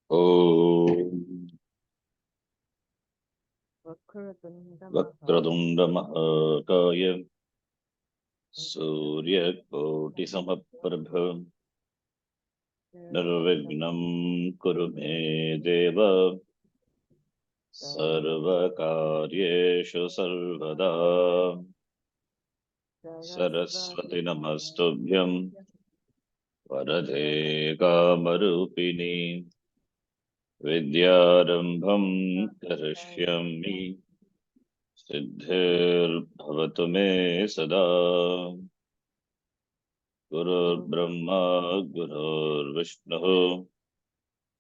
Om Vakratundamaha Vakratunda Mahakaya Surya Koti Samaprabha Nirvignam Kuru Me Deva Sarva Karyeshu Sarvada Saraswati Namastubhyam Varade Kamarupini Vidyarambham Karishyami Siddhir Bhavatu Me Sada Gurur Brahma Gurur Vishnu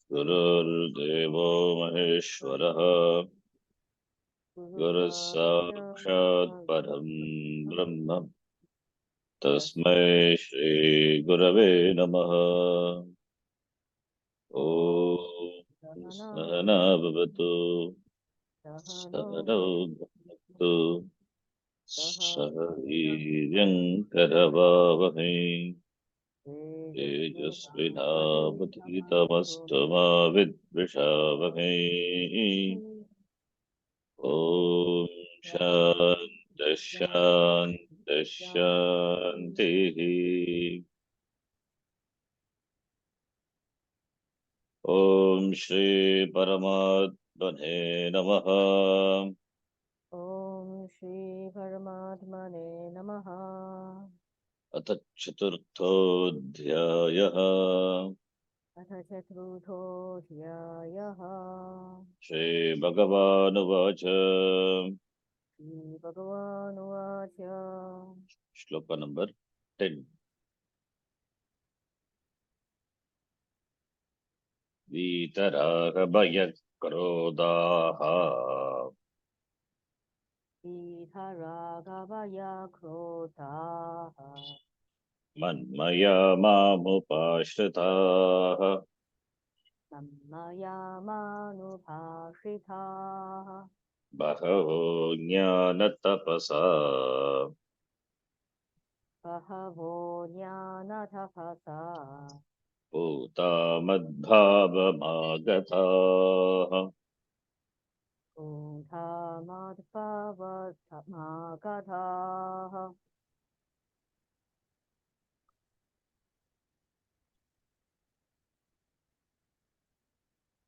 Gurur Devo Maheshwaraha Guru Sakshat Param Brahma Tasmai Shri Gurave Namaha Om Sahana Bhavatu Sahana Bhavatu Sahaviryan Karavavahe Tejasvinavadhitamastu Vidvishavahe Om Shanti Shanti Shanti Om Shri Paramatmane Namaha Om Shri Paramatmane Namaha Atha Chaturthodhyayaha Atha Chaturtho Dhyayaha Shri Bhagavanuvacha Shri Bhagavanuvacha Shloka number 10 Vitaraga Bhaya Krodhaha Vidharagavaya Krodhaha Manmaya Mamupashritaha Sammaya Manubhashitaha Bhavo Jnanatapasa Bahavo Jnanatapasa Bhuta Madbhavamagataha. Udhamadbhavatamagataha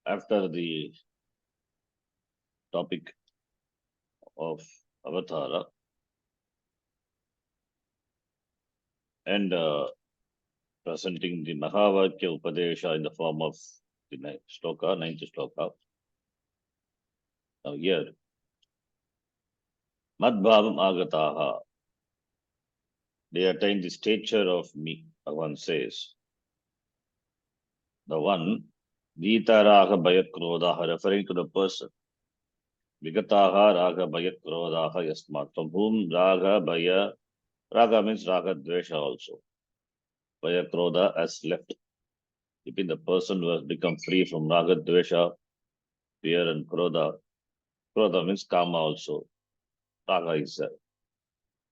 After the topic of Avatara and presenting the Mahavakya Upadesha in the form of the ninth shloka. Now here, Madbhavam Agataha, they attain the stature of me, Bhagavan says. The one, Gita Raga Bhayakrodaha, referring to the person. Vigataha Raga Bhayakrodaha Yasmat, from whom Raga means Raga Dvesha also. Bhayakroda has left. Keeping the person who has become free from Raga Dvesha, fear and Krodha. Krodha means Kama also. Raga is there.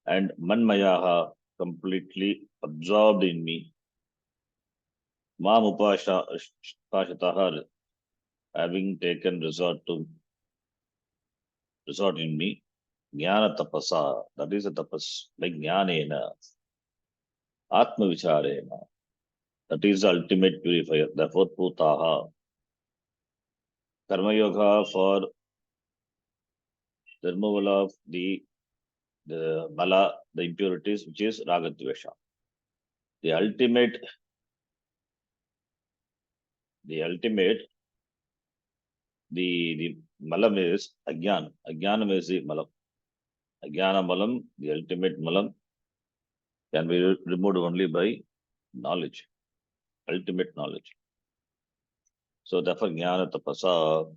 And Manmayaha, completely absorbed in me. Mam Upashitaha, having taken resort in me. Jnana Tapasa, that is a tapas, like Jnanena, Atma Vicharena, that is the ultimate purifier. Therefore, Putaha, Karma Yoga for the removal of the Mala, the impurities, which is Ragadvesha. The ultimate, the Malam is Agyan. Agyanam is the Malam. Agyana Malam, the ultimate Malam, can be removed only by knowledge, ultimate knowledge. So therefore, Jnana Tapasa,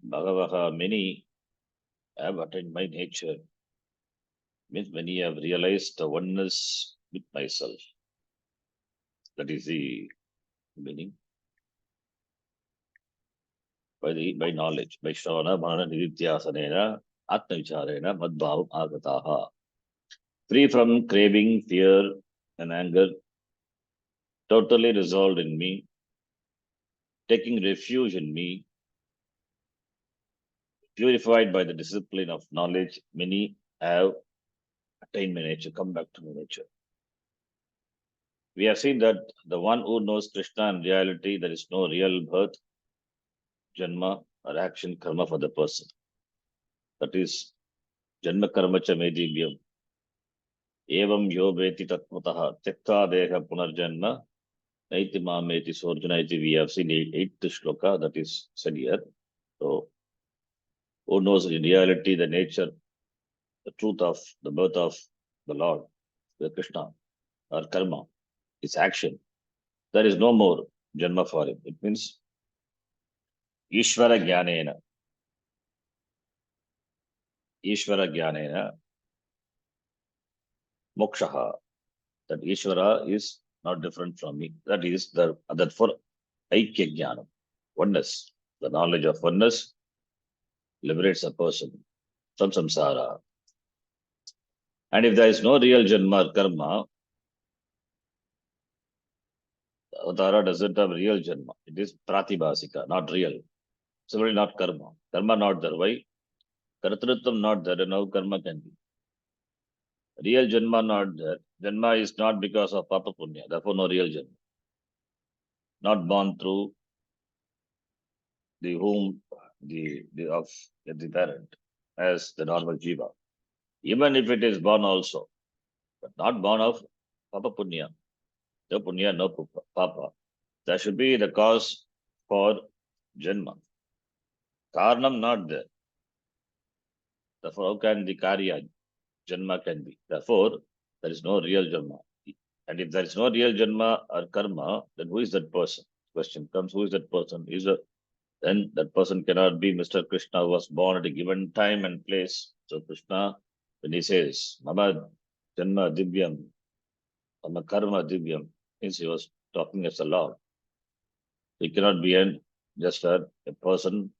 Bhagavaha, many have attained my nature. Means many have realized the oneness with myself. That is the meaning. By knowledge, by Shravana, Manana, Nidityasanena, Atma Vicharena, Madbhavam Agataha. Free from craving, fear, and anger, totally resolved in me, taking refuge in me, purified by the discipline of knowledge. Many have attained my nature, come back to my nature. We have seen that the one who knows Krishna in reality, there is no real birth, janma, or action, karma for the person. That is janma karma cha medibhyam. Evam yo veti tatmataha tyakta deha punarjanma naiti mameti sorjana iti. We have seen eighth shloka that is said here. So, who knows in reality the nature, the truth of the birth of the Lord, the Krishna, or karma, its action. There is no more janma for him. It means Ishvara Jnanena. Ishvara Jnanena Mokshaha. That Ishvara is not different from me. That is the other for Aikya Jnanam. Oneness. The knowledge of oneness liberates a person from samsara. And if there is no real janma or karma, the avatara doesn't have real janma. It is pratibhasika, not real. Similarly, not karma. Karma not there. Why? Kartrutvam not there, and how karma can be. Real janma not there. Janma is not because of papa punya. Therefore, no real janma. Not born through the womb of the parent as the normal jiva. Even if it is born also, but not born of papa punya. No punya, no papa. That should be the cause for janma. Karnam not there. Therefore, how can the karya janma can be? Therefore, there is no real janma. And if there is no real janma or karma, then who is that person? Question comes, who is that person? Then that person cannot be Mr. Krishna who was born at a given time and place. So Krishna, when he says, Mama Janma Divyam, Mama Karma Divyam, means he was talking as a Lord. He cannot be just a person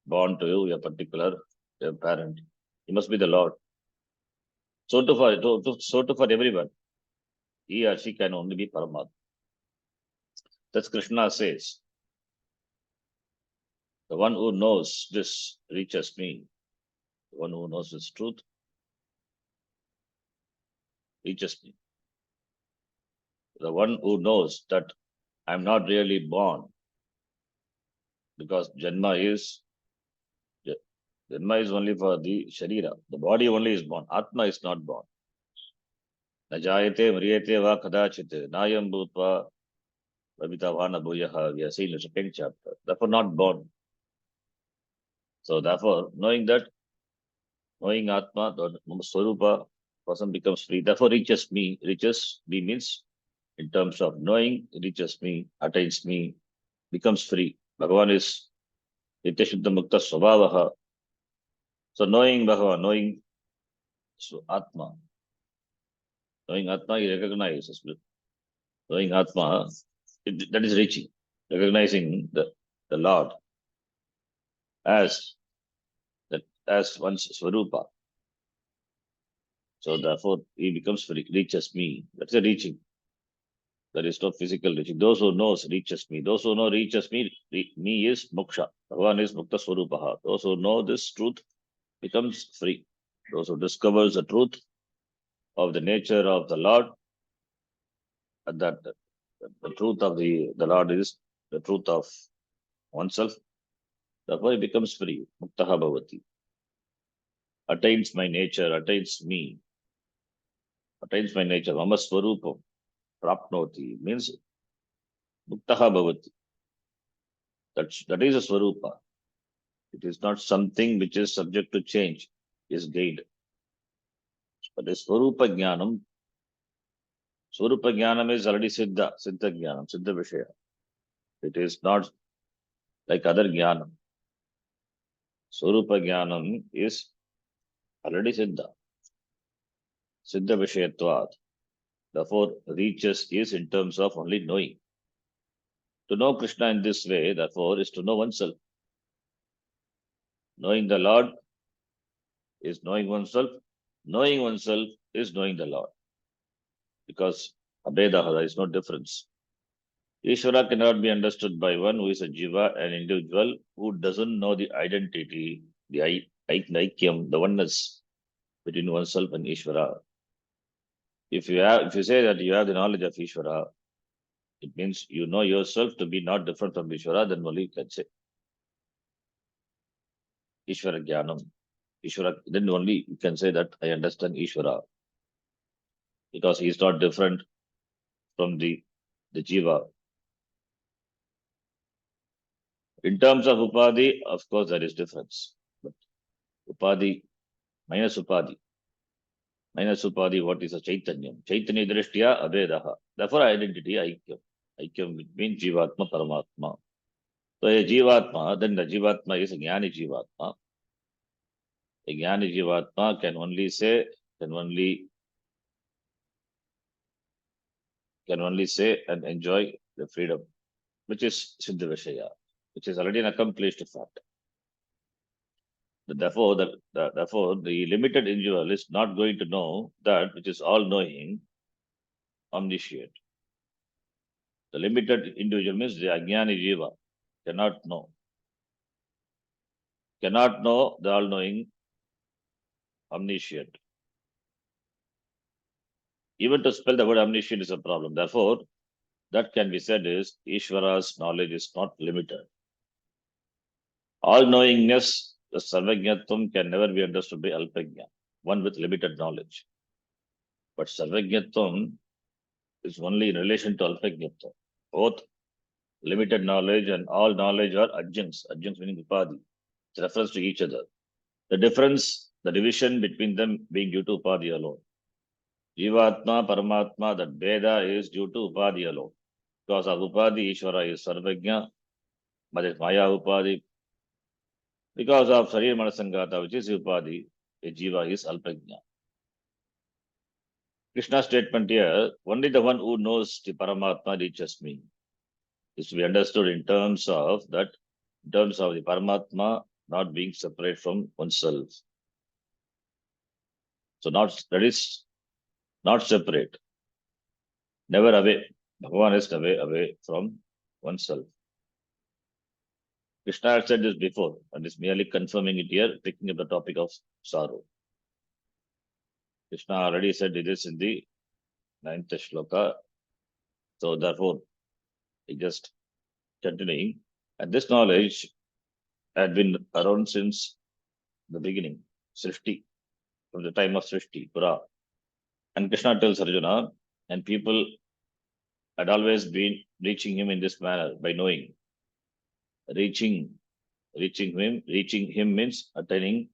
born to you, a particular parent. He must be the Lord. So to for everyone, he or she can only be Paramatma. That's Krishna says. The one who knows this reaches me. The one who knows this truth reaches me. The one who knows that I'm not really born because Janma is only for the Sharira. The body only is born. Atma is not born. Najayate Mriyate va kadachite Nayam Bhutva Babitavana Bhuyaha. We are seeing the second chapter. Therefore, not born. So, therefore, knowing Atma, the Swarupa, person becomes free. Therefore, reaches me. Reaches me means in terms of knowing, reaches me, attains me, becomes free. Bhagavan is Nityashuddha Mukta Swabhavaha. So knowing Bhagavan, knowing Atma, he recognizes. Knowing Atma, that is reaching, recognizing the Lord as one's Swarupa. So therefore, he becomes free, reaches me. That's a reaching. There is no physical reaching. Those who knows reaches me. Those who know reaches me. Me is moksha. Bhagavan is mukta swarupaha. Those who know this truth becomes free. Those who discovers the truth of the nature of the Lord, and that the truth of the Lord is the truth of oneself. Therefore, he becomes free. Muktaha bhavati. Attains my nature, attains me. Attains my nature. Mama swarupam. Prapnoti means muktaha bhavati. That is a swarupa. It is not something which is subject to change, is gained. But the Swarupa Jnanam is already Siddha Jnanam, Siddha Vishaya. It is not like other Jnanam. Swarupa Jnanam is already Siddha Vishayatvat. Therefore, reaches is in terms of only knowing. To know Krishna in this way, therefore, is to know oneself. Knowing the Lord is knowing oneself. Knowing oneself is knowing the Lord. Because Abhedaha, there is no difference. Ishvara cannot be understood by one who is a jiva, an individual who doesn't know the identity, the aikyam, the oneness between oneself and Ishvara. If you say that you have the knowledge of Ishvara, it means you know yourself to be not different from Ishvara, then only you can say Ishvara Jnanam. Ishvara, then only you can say that I understand Ishvara, because he is not different from the jiva. In terms of upadhi, of course, there is difference. But upadhi minus upadhi. Minus upadhi, what is a chaitanyam? Chaitanya drishtya abhedaha. Therefore, identity aikyam. Aikyam means jivatma, paramatma. So a jivatma, then the jivatma is a jnani jivatma. A jnani jivatma can only say and enjoy the freedom, which is Siddha Vishaya, which is already an accomplished fact. Therefore, the limited individual is not going to know that which is all knowing, omniscient. The limited individual means the Ajnani Jiva cannot know. Cannot know the all knowing, omniscient. Even to spell the word omniscient is a problem. Therefore, that can be said is Ishvara's knowledge is not limited. All knowingness, the Sarvajnatvam can never be understood by Alpajna, one with limited knowledge. But Sarvajnatvam is only in relation to Alpajnatvam. Both limited knowledge and all knowledge are adjuncts. Adjuncts meaning upadhi. It refers to each other. The difference, the division between them being due to upadhi alone. Jivatma, Paramatma, that Veda is due to upadhi alone. Because of upadhi, Ishvara is Sarvajna, but it's Maya upadhi. Because of Sharir Manasangata, which is upadhi, a jiva is Alpajna. Krishna's statement here, only the one who knows the Paramatma reaches me, is to be understood in terms of the Paramatma not being separate from oneself. So that is not separate, never away. Bhagavan is away from oneself. Krishna had said this before and is merely confirming it here, picking up the topic of sorrow. Krishna already said this in the 9th shloka. So therefore, he just continuing. And this knowledge had been around since the beginning, Srishti, from the time of Srishti, Pura. And Krishna tells Arjuna, and people had always been reaching him in this manner by knowing. Reaching him means attaining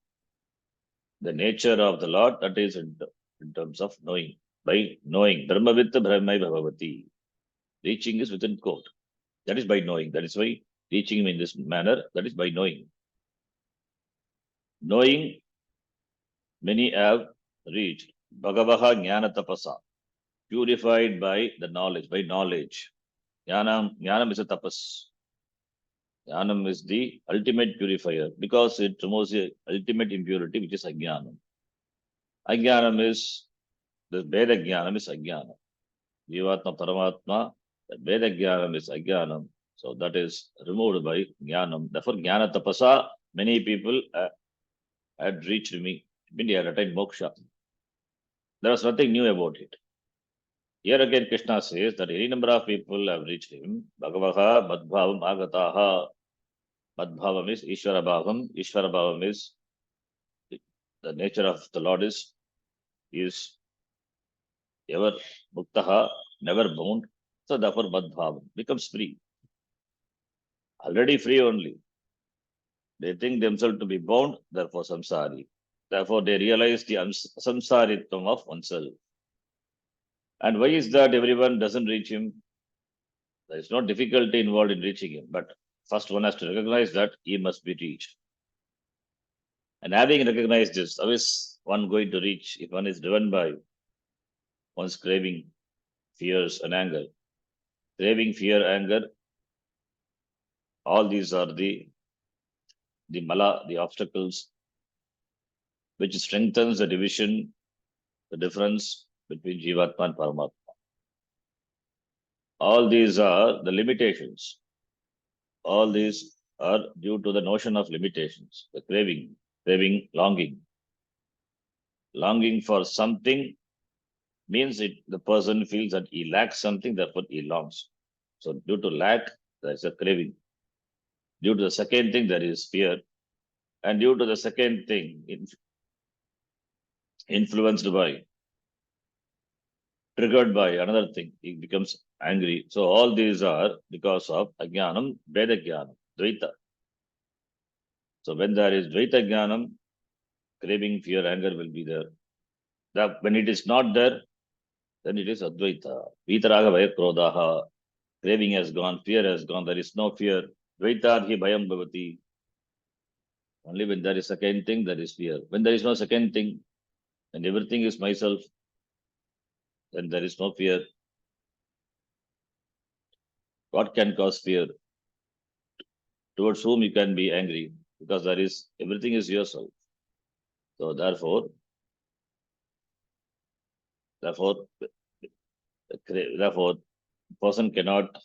the nature of the Lord, that is in terms of knowing. By knowing, Brahmavitta Brahmai Bhavavati. Reaching is within quote. That is by knowing. That is why reaching him in this manner, that is by knowing. Knowing, many have reached. Bhagavaha Jnana Tapasa. Purified by the knowledge, by knowledge. Jnanam is a tapas. Jnanam is the ultimate purifier because it removes the ultimate impurity, which is Ajnanam. Ajnanam is, the Veda Jnanam is Ajnanam. Jivatma Paramatma, the Veda Jnanam is Ajnanam. So that is removed by Jnanam. Therefore, Jnana Tapasa, many people had reached me. Meaning they had attained moksha. There was nothing new about it. Here again, Krishna says that any number of people have reached him. Bhagavaha, Madbhavam, Agataha. Madbhavam is Ishvara Bhavam. Ishvara Bhavam is the nature of the Lord is ever Muktaha, never bound. So therefore Madbhavam becomes free. Already free only. They think themselves to be bound, therefore samsari. Therefore they realize the samsaritvam of oneself. And why is that everyone doesn't reach him? There is no difficulty involved in reaching him, but first one has to recognize that he must be reached. And having recognized this, how is one going to reach if one is driven by one's craving, fears, and anger? Craving, fear, anger, all these are the mala, the obstacles, which strengthens the division, the difference between Jivatma and Paramatma. All these are the limitations. All these are due to the notion of limitations, the craving, longing. Longing for something means the person feels that he lacks something, therefore he longs. So due to lack, there is a craving. Due to the second thing, there is fear. And due to the second thing, influenced by, triggered by another thing, he becomes angry. So all these are because of ajnanam, veda jnanam, dvaita. So when there is dvaita jnanam, craving, fear, anger will be there. That when it is not there, then it is advaita. Vitaraga vaya krodaha. Craving has gone, fear has gone, there is no fear. Dvaita hi bhayam bhavati. Only when there is second thing, there is fear. When there is no second thing, and everything is myself, then there is no fear. What can cause fear? Towards whom you can be angry? Because there is everything is yourself. So therefore, person cannot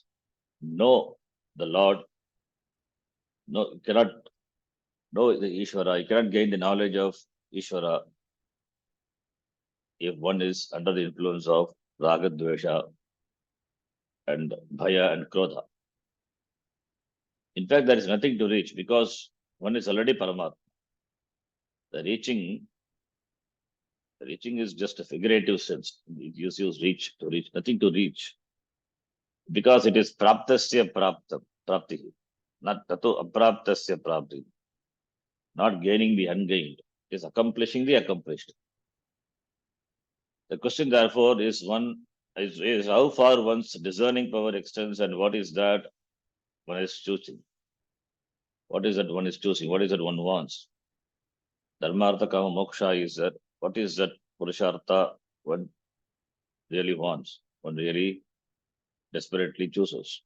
know the Lord, no, cannot know the Ishvara, you cannot gain the knowledge of Ishvara if one is under the influence of Raga, Dvesha, and Bhaya and Krodha. In fact, there is nothing to reach because one is already Paramatma. The reaching is just a figurative sense. It use reach to reach, nothing to reach. Because it is praptasya prapti, not tato apraptasya prapti. Not gaining the ungained, it is accomplishing the accomplished. The question, therefore, is how far one's discerning power extends and what is that one is choosing. What is that one is choosing? What is that one wants? Dharmartha kama moksha is that. What is that purushartha one really wants? One really desperately chooses.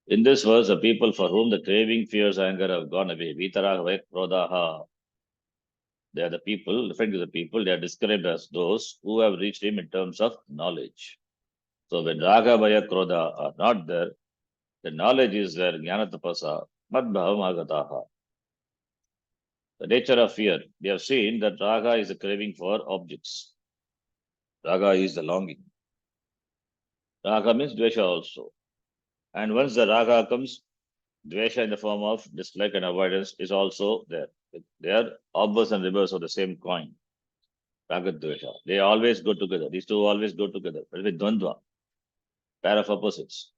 In this verse, the people for whom the craving, fears, anger have gone away, vitaraha vaya krodaha, they are the people, referring to the people, they are described as those who have reached him in terms of knowledge. So when raga, vaya, krodha are not there, the knowledge is there, jnana tapasa, madbhavam agataha. The nature of fear. We have seen that raga is a craving for objects. Raga is the longing. Raga means dvesha also. And once the raga comes, dvesha in the form of dislike and avoidance is also there. They are opposite and reverse of the same coin. Raga dvesha. They always go together. These two always go together. But with dvandva, pair of opposites.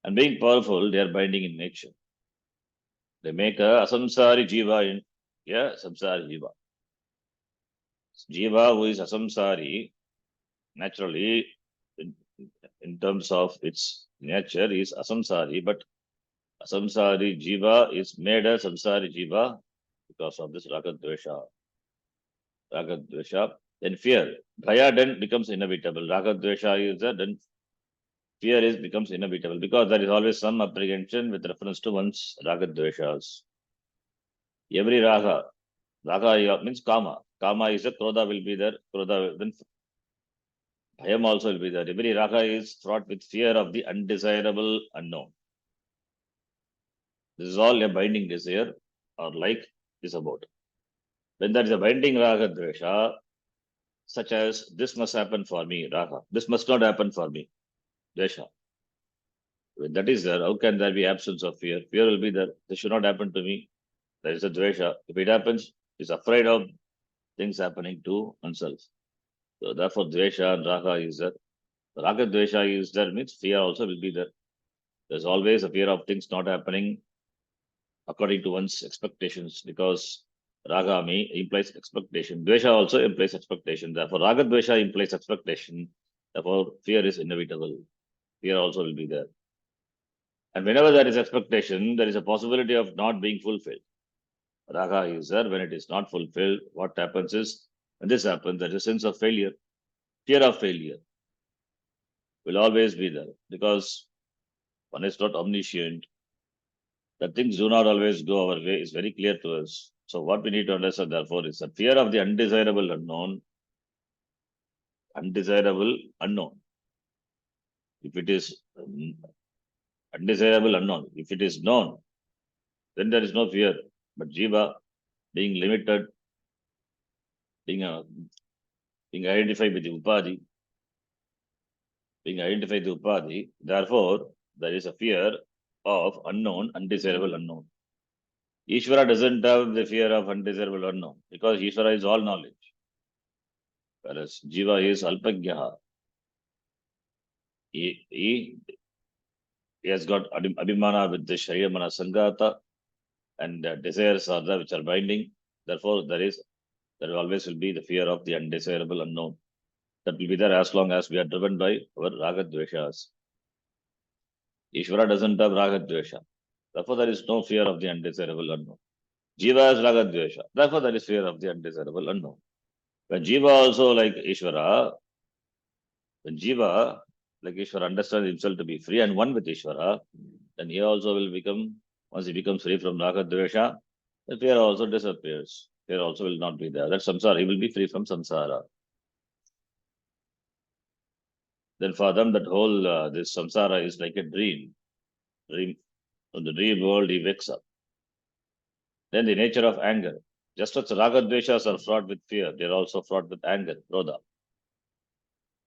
And being powerful, they are binding in nature. They make a asamsari jiva in samsari jiva. Jiva who is asamsari, naturally, in terms of its nature, is asamsari, but asamsari jiva is made a samsari jiva because of this ragadvesha. Ragadvesha, then fear. Bhaya then becomes inevitable. Ragadvesha is there, then fear becomes inevitable because there is always some apprehension with reference to one's ragadveshas. Every raga means kama. Kama is a krodha will be there. Krodha, then bhayam also will be there. Every raga is fraught with fear of the undesirable unknown. This is all a binding desire or like is about. When there is a binding raga dvesha, such as this must happen for me, raga. This must not happen for me, dvesha. When that is there, how can there be absence of fear? Fear will be there. This should not happen to me. There is a dvesha. If it happens, is afraid of things happening to oneself. So therefore, dvesha and raga is there. Raga dvesha is there means fear also will be there. There's always a fear of things not happening according to one's expectations because raga implies expectation. Dvesha also implies expectation. Therefore, raga dvesha implies expectation. Therefore, fear is inevitable. Fear also will be there. And whenever there is expectation, there is a possibility of not being fulfilled. Raga is there. When it is not fulfilled, what happens is, when this happens, there is a sense of failure. Fear of failure will always be there because one is not omniscient. That things do not always go our way is very clear to us. So what we need to understand, therefore, is that fear of the undesirable unknown. Undesirable unknown. If it is undesirable, unknown, if it is known, then there is no fear. But jiva, being limited, being identified with the upadhi, therefore there is a fear of unknown, undesirable unknown. Ishvara doesn't have the fear of undesirable unknown because Ishvara is all knowledge. Whereas jiva is alpagyaha. He has got abhimana with the Sharira Mana Sangata, and desires are there which are binding. Therefore, there always will be the fear of the undesirable unknown. That will be there as long as we are driven by our raga dveshas. Ishvara doesn't have raga dvesha. Therefore, there is no fear of the undesirable unknown. Jiva has raga dvesha. Therefore, there is fear of the undesirable unknown. When Jiva also like Ishvara, when Jiva like Ishvara understands himself to be free and one with Ishvara, then he also will become, once he becomes free from raga dvesha, the fear also disappears. Fear also will not be there. That's samsara. He will be free from samsara. Then for them, that whole this samsara is like a dream. From the dream world, he wakes up. Then the nature of anger. Just as raga dveshas are fraught with fear, they are also fraught with anger, krodha.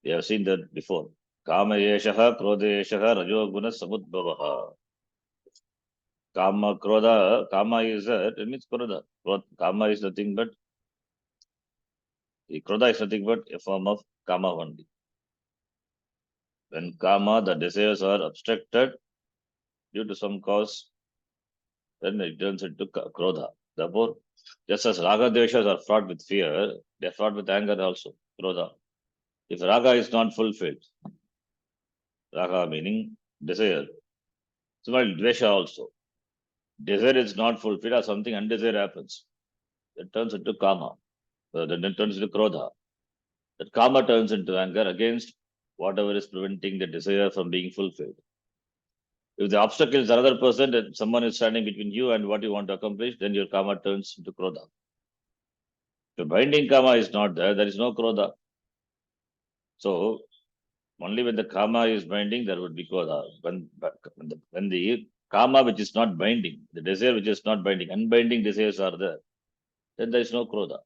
We have seen that before. Kama yeshaha, krodha yeshaha, rajo guna samudbhavaha. Kama, krodha, kama is it means krodha. Kama is nothing but, the krodha is nothing but a form of kama only. When kama, the desires are obstructed due to some cause, then it turns into krodha. Therefore, just as raga dveshas are fraught with fear, they are fraught with anger also, krodha. If raga is not fulfilled, raga meaning desire, so dvesha also. Desire is not fulfilled or something undesired happens. It turns into kama. Then it turns into krodha. That kama turns into anger against whatever is preventing the desire from being fulfilled. If the obstacle is another person, that someone is standing between you and what you want to accomplish, then your kama turns into krodha. If binding kama is not there, there is no krodha. So only when the kama is binding, there would be krodha. When the kama which is not binding, the desire which is not binding, unbinding desires are there, then there is no krodha.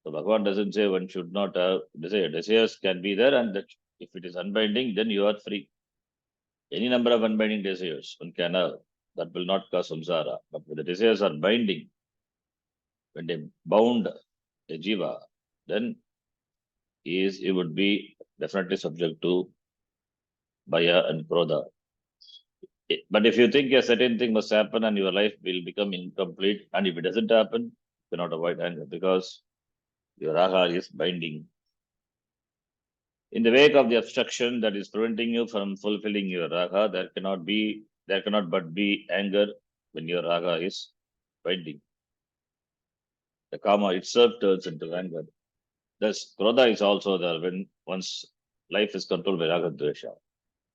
So Bhagavad doesn't say one should not have desire. Desires can be there, and that if it is unbinding, then you are free. Any number of unbinding desires one can have. That will not cause samsara. But when the desires are binding, when they bound a jiva, then he would be definitely subject to bhaya and krodha. But if you think a certain thing must happen and your life will become incomplete, and if it doesn't happen, you cannot avoid anger because your raga is binding. In the wake of the obstruction that is preventing you from fulfilling your raga, there cannot but be anger when your raga is binding. The kama itself turns into anger. Thus, krodha is also there when one's life is controlled by raga dvesha.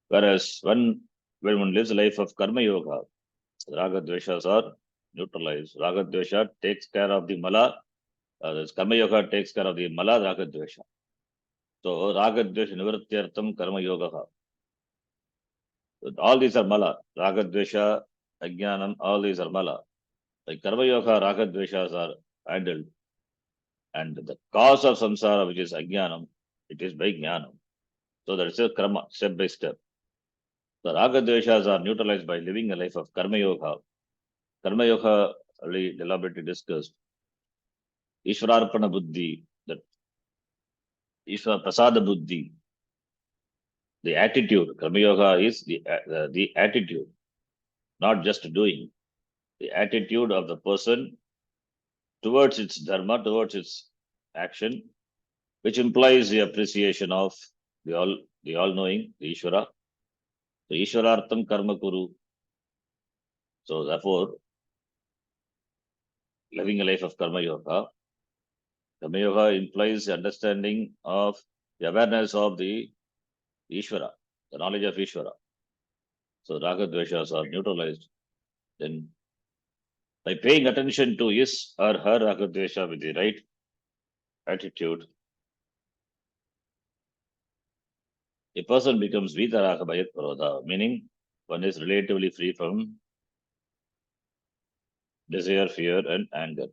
Whereas when one lives a life of karma yoga, raga dveshas are neutralized. Raga dvesha takes care of the mala. This karma yoga takes care of the mala raga dvesha. So raga dvesha nivrityartam karma yoga. All these are mala. Raga dvesha, ajnanam, all these are mala. Like karma yoga, raga dveshas are handled. And the cause of samsara, which is ajnanam, it is by jnanam. So that is a karma, step by step. The raga dveshas are neutralized by living a life of karma yoga. Karma yoga, already elaborately discussed. Ishvararpana buddhi, that Ishvara prasada buddhi, the attitude. Karma yoga is the attitude, not just doing. The attitude of the person towards its dharma, towards its action, which implies the appreciation of the all-knowing, the Ishvara. So Ishvarartham karma kuru. So therefore, living a life of karma yoga implies the understanding of the awareness of the Ishvara, the knowledge of Ishvara. So raga dveshas are neutralized. Then by paying attention to his or her raga dvesha with the right attitude, a person becomes Vitaraga Bhayat Krodha, meaning one is relatively free from desire, fear, and anger.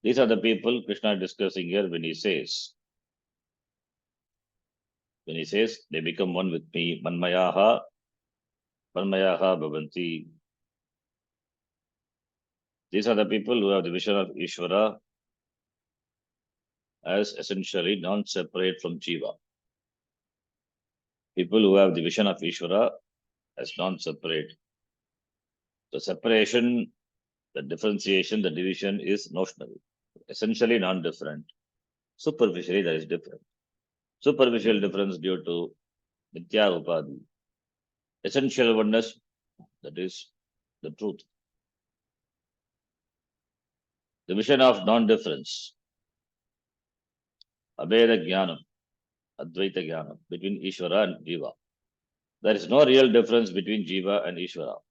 These are the people Krishna is discussing here when he says, they become one with me, Manmayaha Bhavanti. These are the people who have the vision of Ishvara as essentially non-separate from Jiva. People who have the vision of Ishvara as non-separate. The separation, the differentiation, the division is notional, essentially non-different. Superficially, that is different. Superficial difference due to Mithya Upadhi. Essential oneness, that is the truth. The vision of non-difference, Abheda Jnanam, Advaita Jnanam, between Ishvara and Jiva. There is no real difference between Jiva and Ishvara.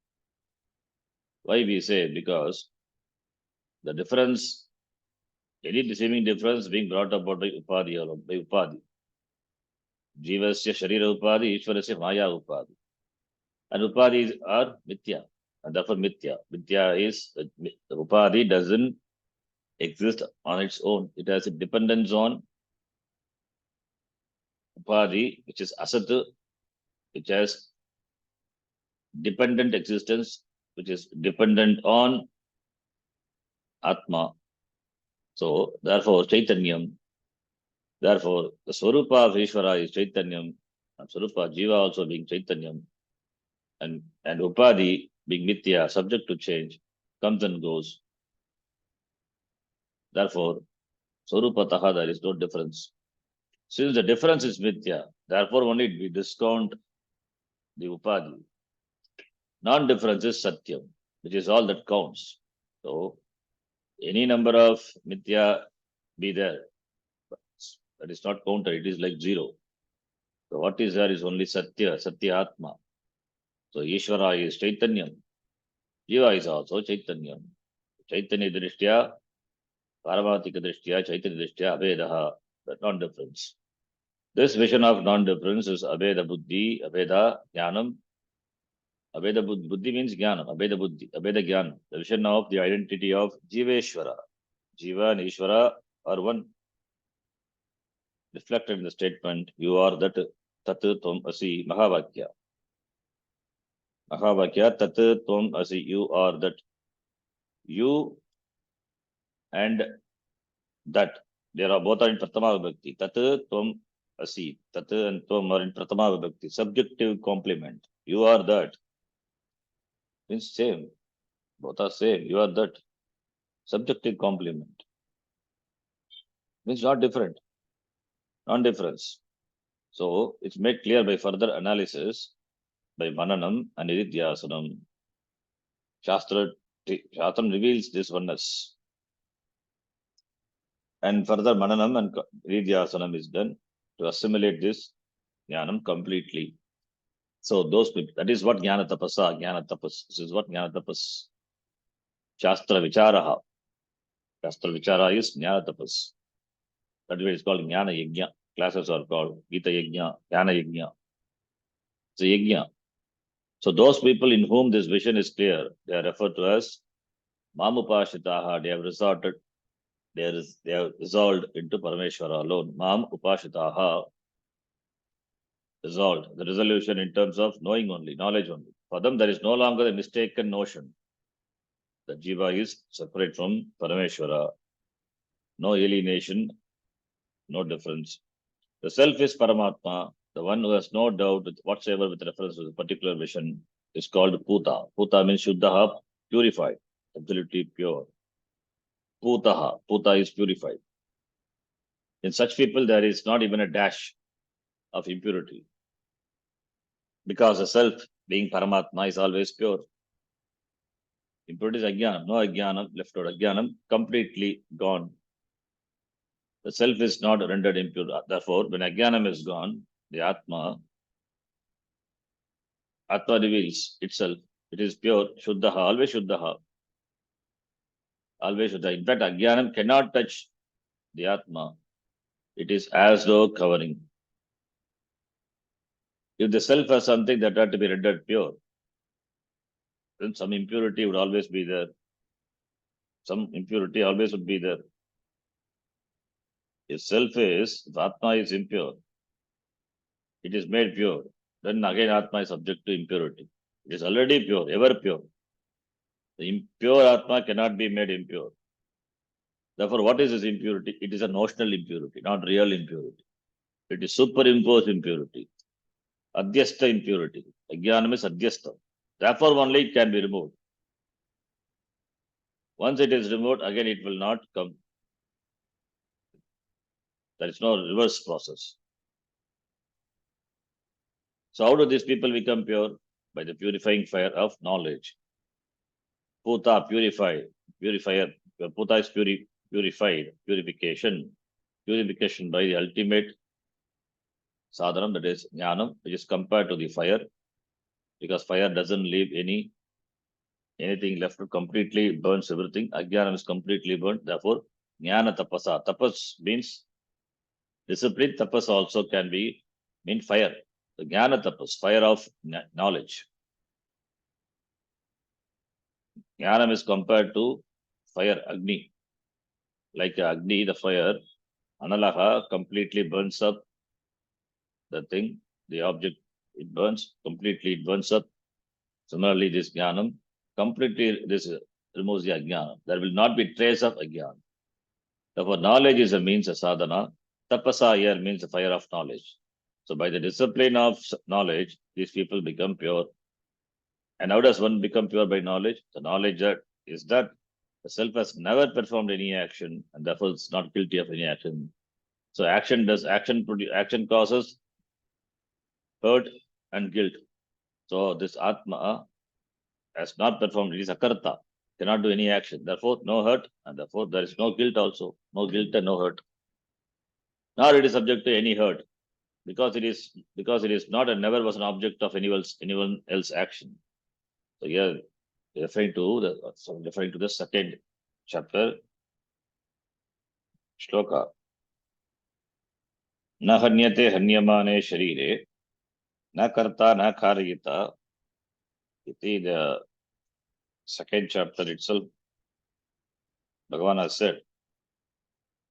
Why we say? Because the difference, any seeming difference being brought about by Upadhi or by Upadhi. Jivasya Sharira Upadhi, Ishvarasya Maya Upadhi. And Upadhis are Mithya. And therefore Mithya. Mithya is, the Upadhi doesn't exist on its own. It has a dependence on Upadhi, which is Asat, which has dependent existence, which is dependent on Atma. So, therefore, Chaitanyam, therefore, the Swarupa of Ishvara is Chaitanyam, and Swarupa Jiva also being Chaitanyam, and Upadhi being Mithya, subject to change, comes and goes. Therefore, Swarupataha, there is no difference. Since the difference is Mithya, therefore only we discount the Upadhi. Non-difference is Satyam, which is all that counts. So, any number of Mithya be there, but that is not counted, it is like zero. So, what is there is only Satya, Satya Atma. So, Ishvara is Chaitanyam. Jiva is also Chaitanyam. Chaitanya Drishtya, Paramatika Drishtya, Chaitanya Drishtya, Avedaha, the non-difference. This vision of non-difference is Aveda Buddhi, Aveda Jnanam. Aveda Buddhi means Jnanam, Aveda Buddhi, Aveda Jnanam. The vision of the identity of Jiveshwara. Jiva and Ishvara are one. Reflected in the statement, you are that Tat Tvam Asi Mahavakya. Mahavakya Tat Tvam Asi, you are that. You and that. They are both in Pratama Vibhakti. Tat Tvam Asi. Tat and Tvam are in Pratama Vibhakti. Subjective complement. You are that. Means same. Both are same. You are that. Subjective complement. Means not different. Non-difference. So it's made clear by further analysis by Mananam and Nididhyasanam. Shastram reveals this oneness. And further Mananam and Nididhyasanam is done to assimilate this Jnanam completely. So those people, that is what Jnana Tapasa, Jnana Tapas. This is what Jnana Tapas. Shastra Vicharaha. Shastra Vichara is Jnana Tapas. That is why it's called Jnana Yajna. Classes are called Gita Yajna, Jnana Yajna. It's a Yajna. So those people in whom this vision is clear, they are referred to as Mamupashitaha. They have resorted, they have resolved into Parameshwara alone. Mam Upashitaha. Resolved. The resolution in terms of knowing only, knowledge only. For them, there is no longer a mistaken notion that Jiva is separate from Parameshwara. No alienation, no difference. The self is Paramatma. The one who has no doubt whatsoever with reference to the particular vision is called Puta. Puta means Shuddhaha, purified, absolutely pure. Putaha. Puta is purified. In such people, there is not even a dash of impurity. Because the self, being Paramatma, is always pure. Impurity is Ajnanam. No Ajnanam left out. Ajnanam completely gone. The self is not rendered impure. Therefore, when Ajnanam is gone, the Atma reveals itself. It is pure, Shuddhaha, always Shuddhaha. Always Shuddha. In fact, Ajnanam cannot touch the Atma. It is as though covering. If the self has something that had to be rendered pure, then some impurity would always be there. Some impurity always would be there. If Atma is impure, it is made pure. Then again Atma is subject to impurity. It is already pure, ever pure. The impure Atma cannot be made impure. Therefore, what is this impurity? It is a notional impurity, not real impurity. It is superimposed impurity. Adhyasta impurity. Ajnanam is adhyasta. Therefore, only it can be removed. Once it is removed, again it will not come. There is no reverse process. So how do these people become pure? By the purifying fire of knowledge. Puta, purifier. Puta is purified, purification. Purification by the ultimate sadhanam, that is jnanam, which is compared to the fire, because fire doesn't leave anything left, completely burns everything. Ajnanam is completely burnt. Therefore, jnana tapasa. Tapas means discipline. Tapas also can mean fire. The jnana tapas, fire of knowledge. Jnanam is compared to fire, Agni. Like Agni, the fire, Analaha completely burns up the thing, the object, it burns, completely it burns up. Similarly, this Jnanam, completely this removes the Ajnana. There will not be trace of Ajnana. Therefore, knowledge is a means of sadhana. Tapasa here means the fire of knowledge. So by the discipline of knowledge, these people become pure. And how does one become pure by knowledge? The knowledge that is that the self has never performed any action and therefore it's not guilty of any action. So action causes hurt and guilt. So this Atma has not performed, it is akarta, cannot do any action. Therefore, no hurt, and therefore there is no guilt also. No guilt and no hurt. Nor it is subject to any hurt, because it is not and never was an object of anyone else action. So here referring to the second chapter, shloka. Na hanyate hanyamane sharire, na karta na karayita. Iti the second chapter itself, Bhagavan has said,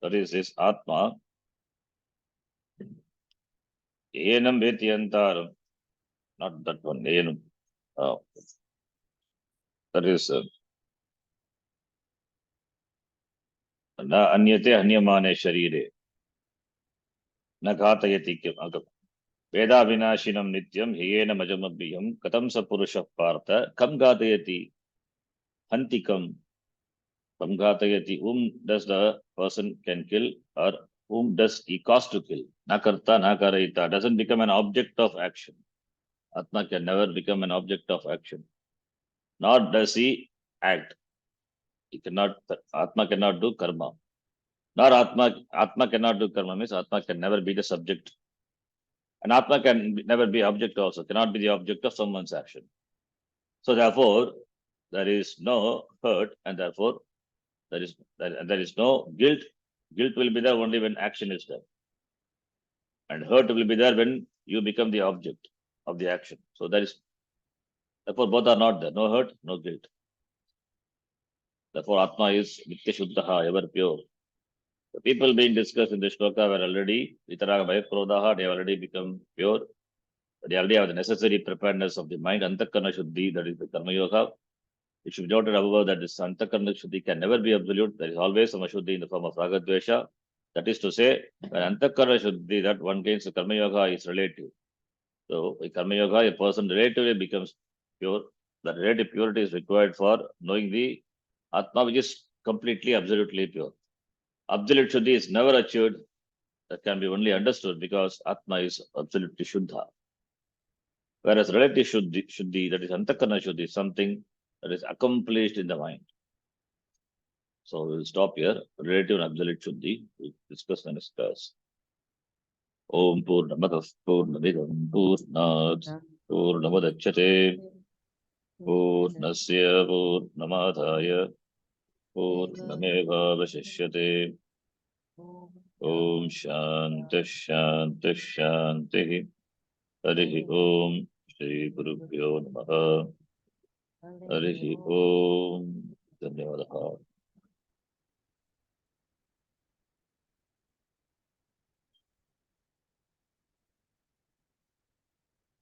that is this Atma, enam vetyantaram, not that one, enam. That is na anyate hanyamane sharire, na ghatayati kim. Veda vinashinam nityam hiyena majamabhiyam katam sa purusha partha kam ghatayati hantikam. Kam ghatayati, whom does the person can kill, or whom does he cause to kill? Na karta na karayita, doesn't become an object of action. Atma can never become an object of action. Nor does he act. Atma cannot do karma. Nor Atma cannot do karma means Atma can never be the subject. And Atma can never be object also, cannot be the object of someone's action. So therefore, there is no hurt, and therefore there is no guilt. Guilt will be there only when action is done. And hurt will be there when you become the object of the action. So therefore both are not there. No hurt, no guilt. Therefore Atma is Nitya Shuddhaha, ever pure. The people being discussed in this shloka were already Vitaraga Bhayakrodhaha, they have already become pure. They already have the necessary preparedness of the mind, Antakarna Shuddhi, that is the Karma Yoga. It should be noted above that this Antakarna Shuddhi can never be absolute. There is always some Ashuddhi in the form of Raga Dvesha. That is to say, when Antakarna Shuddhi, that one gains the Karma Yoga, is relative. So, in Karma Yoga, a person relatively becomes pure. That relative purity is required for knowing the Atma, which is completely, absolutely pure. Absolute Shuddhi is never achieved. That can be only understood because Atma is absolutely Shuddha. Whereas relative Shuddhi, that is Antakarna Shuddhi, is something that is accomplished in the mind. So we will stop here. Relative and absolute Shuddhi, we'll discuss and discuss. Om Purnamadav Purnamidam Purnat Purnamadachyate Purnasya Purnamadhaya Purnameva Vashishyate. Om Shanti Shanti Shanti. हरिः ओम श्री गुरुभ्यो नमः। हरिः ओम। धन्यवादः।